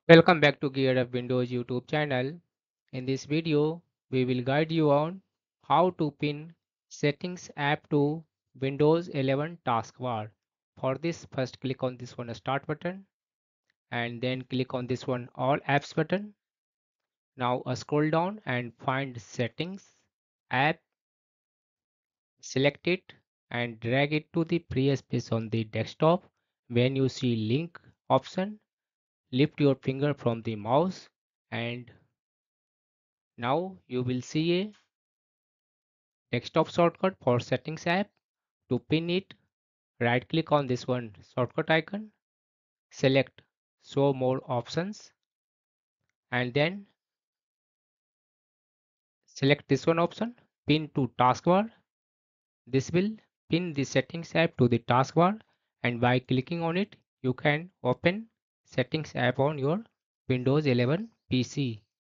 Welcome back to GearUpWindows YouTube channel. In this video, we will guide you on how to pin settings app to Windows 11 taskbar. For this, first click on this one start button and then click on this one all apps button. Now scroll down and find settings app, select it and drag it to the previous space on the desktop. When you see link option, lift your finger from the mouse and now you will see a desktop shortcut for settings app. To pin it, right click on this one shortcut icon, select show more options and then select this one option pin to taskbar. This will pin the settings app to the taskbar and by clicking on it you can open settings app on your Windows 11 PC.